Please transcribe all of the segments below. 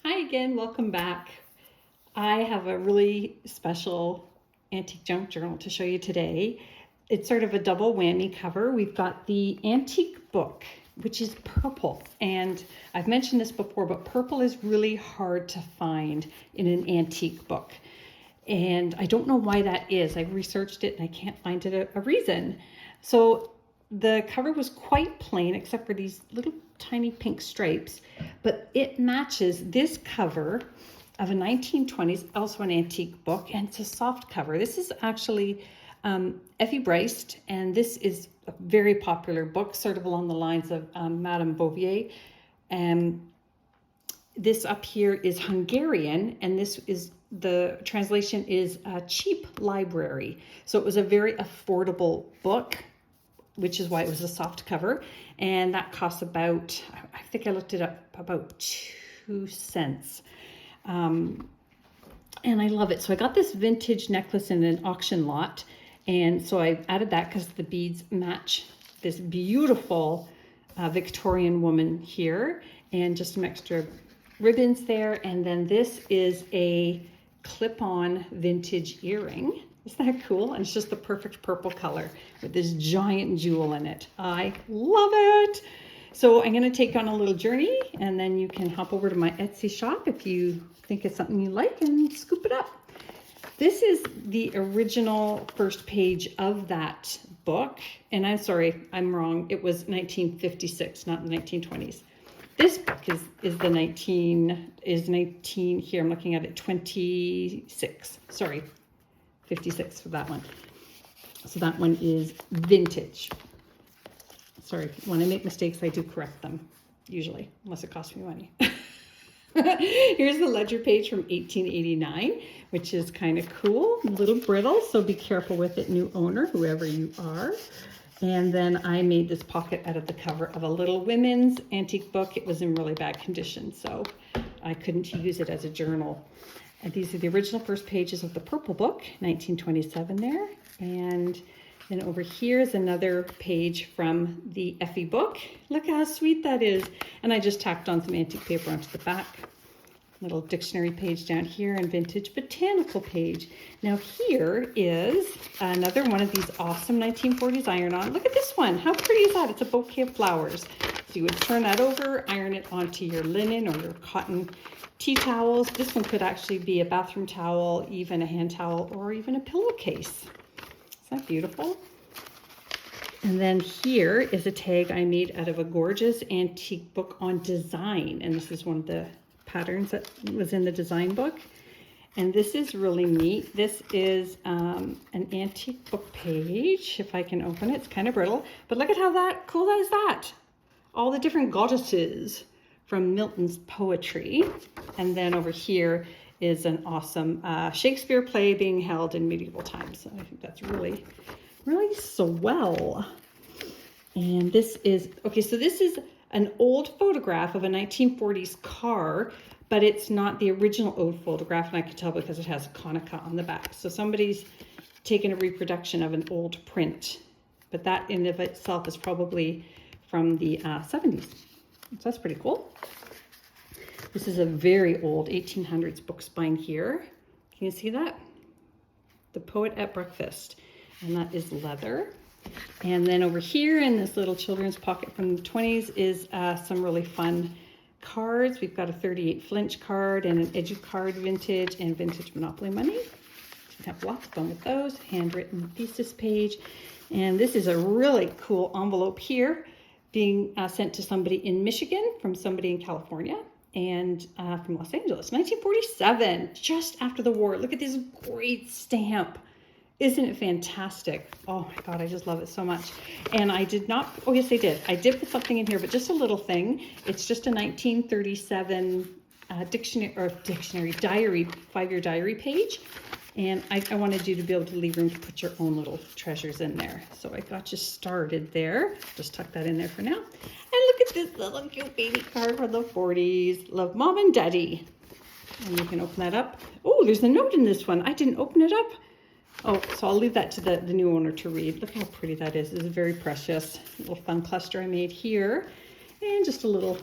Hi again, welcome back. I have a really special antique junk journal to show you today. It's sort of a double whammy cover. We've got the antique book, which is purple. And I've mentioned this before, but purple is really hard to find in an antique book. And I don't know why that is. I've researched it and I can't find it a reason. So the cover was quite plain except for these little tiny pink stripes, but it matches this cover of a 1920s, also an antique book, and it's a soft cover. This is actually Effie Bryce, and this is a very popular book, sort of along the lines of Madame Bouvier. This up here is Hungarian, and this is the translation is a cheap library. So it was a very affordable book, which is why it was a soft cover. And that costs about, I think I looked it up, about 2 cents. And I love it. So I got this vintage necklace in an auction lot. And so I added that because the beads match this beautiful Victorian woman here. And just some extra ribbons there. And then this is a clip-on vintage earring. Isn't that cool? And it's just the perfect purple color with this giant jewel in it. I love it. So I'm going to take on a little journey, and then you can hop over to my Etsy shop if you think it's something you like and scoop it up. This is the original first page of that book. And I'm sorry, I'm wrong. It was 1956, not the 1920s. This book is 19 here. I'm looking at it 26. Sorry. 56 for that one. So that one is vintage. Sorry, when I make mistakes, I do correct them, usually, unless it costs me money. Here's the ledger page from 1889, which is kind of cool, a little brittle, so be careful with it, new owner, whoever you are. And then I made this pocket out of the cover of a little women's antique book. It was in really bad condition, so I couldn't use it as a journal. And these are the original first pages of the purple book, 1927 there. And then over here is another page from the Effie book. Look how sweet that is. And I just tacked on some antique paper onto the back. Little dictionary page down here and vintage botanical page. Now here is another one of these awesome 1940s iron-on. Look at this one. How pretty is that? It's a bouquet of flowers. So you would turn that over, iron it onto your linen or your cotton tea towels. This one could actually be a bathroom towel, even a hand towel, or even a pillowcase. Isn't that beautiful? And then here is a tag I made out of a gorgeous antique book on design. And this is one of the patterns that was in the design book. And this is really neat. This is an antique book page. If I can open it, it's kind of brittle. But look at how cool is that? All the different goddesses from Milton's poetry. And then over here is an awesome Shakespeare play being held in medieval times. So I think that's really, really swell. And this is, okay, so this is an old photograph of a 1940s car, but it's not the original old photograph, and I can tell because it has a Konica on the back. So somebody's taken a reproduction of an old print, but that in of itself is probably from the 70s. So that's pretty cool. This is a very old 1800s book spine here. Can you see that? The Poet at Breakfast. And that is leather. And then over here in this little children's pocket from the 20s is some really fun cards. We've got a 38 flinch card and an EduCard vintage and vintage Monopoly money. We have lots of fun with those. Handwritten thesis page. And this is a really cool envelope here, being sent to somebody in Michigan from somebody in California and from Los Angeles. 1947, just after the war. Look at this great stamp. Isn't it fantastic? Oh my God, I just love it so much. And I did not, oh yes I did. I did put something in here, but just a little thing. It's just a 1937 diary, 5-year diary page. And I wanted you to be able to leave room to put your own little treasures in there. So I got you started there. Just tuck that in there for now. And look at this little cute baby card from the 40s. Love, Mom and Daddy. And you can open that up. Oh, there's a note in this one. I didn't open it up. Oh, so I'll leave that to the new owner to read. Look how pretty that is. This is very precious. A little fun cluster I made here. And just a little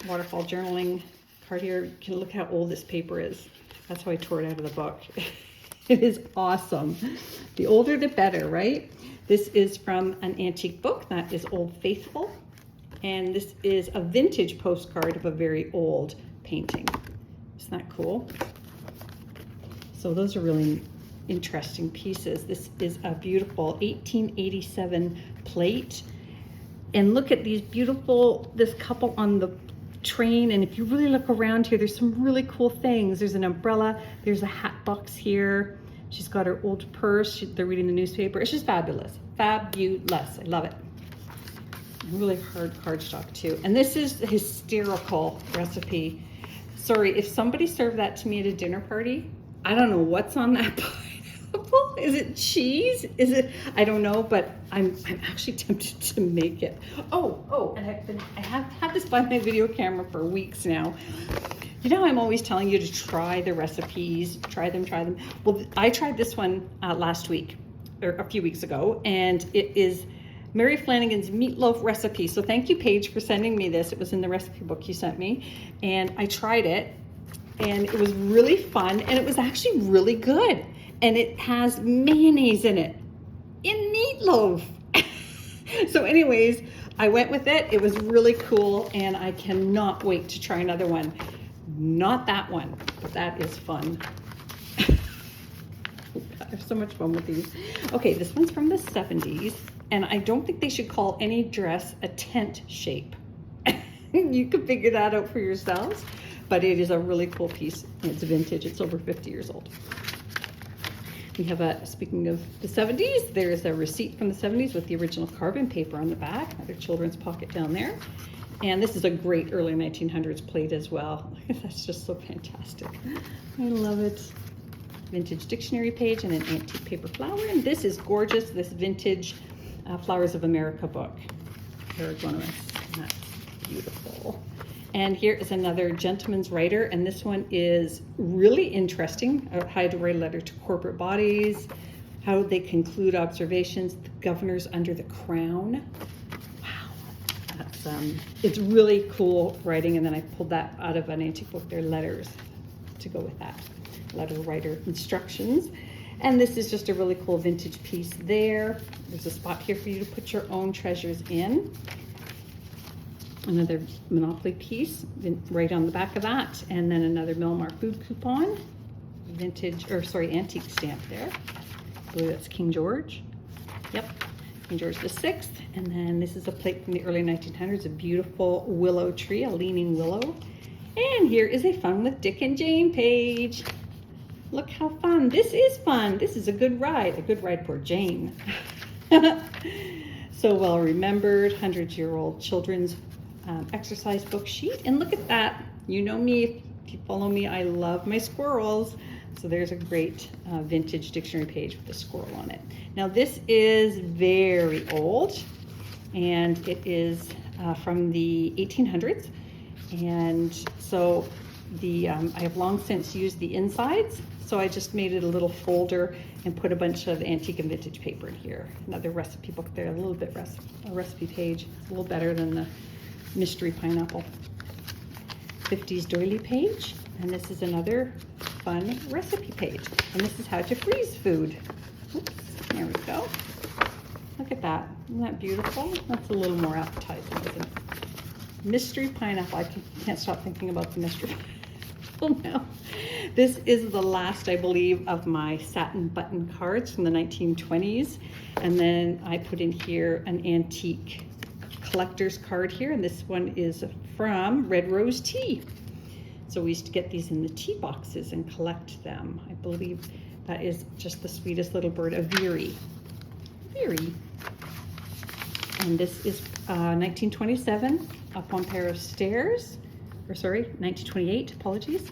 waterfall journaling card here. You can look how old this paper is. That's how I tore it out of the book. It is awesome. The older the better, right? This is from an antique book. That is Old Faithful. And this is a vintage postcard of a very old painting. Isn't that cool? So those are really interesting pieces. This is a beautiful 1887 plate. And look at these beautiful, this couple on the train. And if you really look around here, there's some really cool things. There's an umbrella. There's a hat box here. She's got her old purse. They're reading the newspaper. It's just fabulous. Fabulous. I love it. Really hard cardstock too. And this is a hysterical recipe. Sorry, if somebody served that to me at a dinner party, I don't know what's on that pineapple. Is it cheese? Is it? I don't know, but I'm actually tempted to make it. Oh, and I have had this by my video camera for weeks now. You know, I'm always telling you to try the recipes, try them. Well, I tried this one last week, or a few weeks ago, and it is Mary Flanagan's meatloaf recipe. So thank you, Paige, for sending me this. It was in the recipe book you sent me, and I tried it, and it was really fun, and it was actually really good. And it has mayonnaise in it, in meatloaf. So anyways, I went with it. It was really cool, and I cannot wait to try another one. Not that one, but that is fun. I have so much fun with these. Okay, this one's from the 70s, and I don't think they should call any dress a tent shape. You can figure that out for yourselves, but it is a really cool piece. It's vintage. It's over 50 years old. We have a, speaking of the 70s, there's a receipt from the 70s with the original carbon paper on the back, another children's pocket down there. And this is a great early 1900s plate as well. That's just so fantastic. I love it. Vintage dictionary page and an antique paper flower. And this is gorgeous, this vintage Flowers of America book. Aragonous, and that's beautiful. And here is another gentleman's writer, and this one is really interesting. How to write a letter to corporate bodies, how they conclude observations, the governors under the crown. Wow, that's it's really cool writing. And then I pulled that out of an antique book. They're letters to go with that. Letter writer instructions. And this is just a really cool vintage piece there. There's a spot here for you to put your own treasures in. Another Monopoly piece right on the back of that, and then another Milmar food coupon, vintage, or sorry, antique stamp there. I believe that's King George. Yep, King George VI. And then this is a plate from the early 1900s, a beautiful willow tree, a leaning willow. And here is a Fun with Dick and Jane page. Look how fun. This is fun. This is a good ride for Jane. So well remembered, 100-year-old children's exercise book sheet. And look at that. You know me, if you follow me, I love my squirrels. So there's a great vintage dictionary page with a squirrel on it. Now this is very old, and it is from the 1800s. And so I have long since used the insides. So I just made it a little folder and put a bunch of antique and vintage paper in here. Another recipe book there, a little bit a recipe page. It's a little better than the mystery pineapple. 50s doily page, and this is another fun recipe page. And this is how to freeze food. Oops, there we go. Look at that. Isn't that beautiful? That's a little more appetizing, isn't it? Mystery pineapple. I can't stop thinking about the mystery pineapple now. This is the last, I believe, of my satin button cards from the 1920s. And then I put in here an antique collector's card here, and this one is from Red Rose Tea. So we used to get these in the tea boxes and collect them. I believe that is just the sweetest little bird, a veery. Veery. And this is 1927, Up on Pair of Stairs, or sorry, 1928, apologies.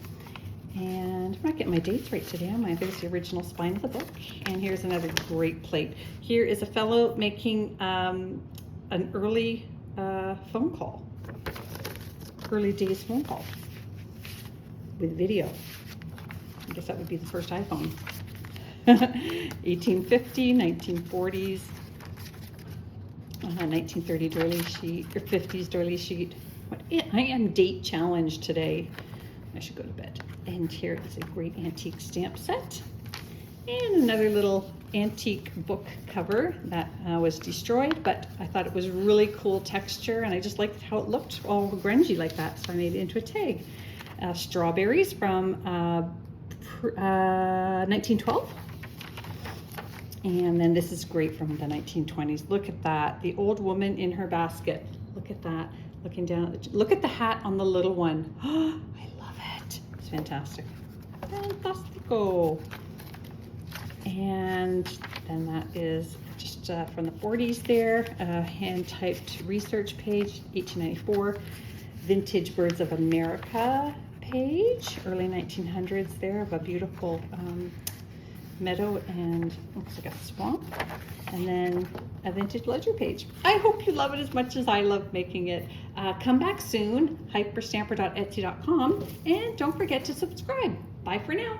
And I'm not getting my dates right today, am I? There's the original spine of the book. And here's another great plate. Here is a fellow making an early phone call, early days phone call with video. I guess that would be the first iPhone. 1850, 1940s, 1930 doily sheet, or 50s doily sheet. I am date challenged today. I should go to bed. And here is a great antique stamp set. And another little antique book cover that was destroyed, but I thought it was really cool texture, and I just liked how it looked all grungy like that, so I made it into a tag. Strawberries from 1912. And then this is great from the 1920s. Look at that, the old woman in her basket. Look at that, looking down. Look at the hat on the little one. Oh, I love it. It's fantastic. Fantastico. And then that is just from the 40s there, hand-typed research page, 1894. Vintage Birds of America page, early 1900s there, of a beautiful meadow and looks like a swamp. And then a vintage ledger page. I hope you love it as much as I love making it. Come back soon, hyperstamper.etsy.com, and don't forget to subscribe. Bye for now.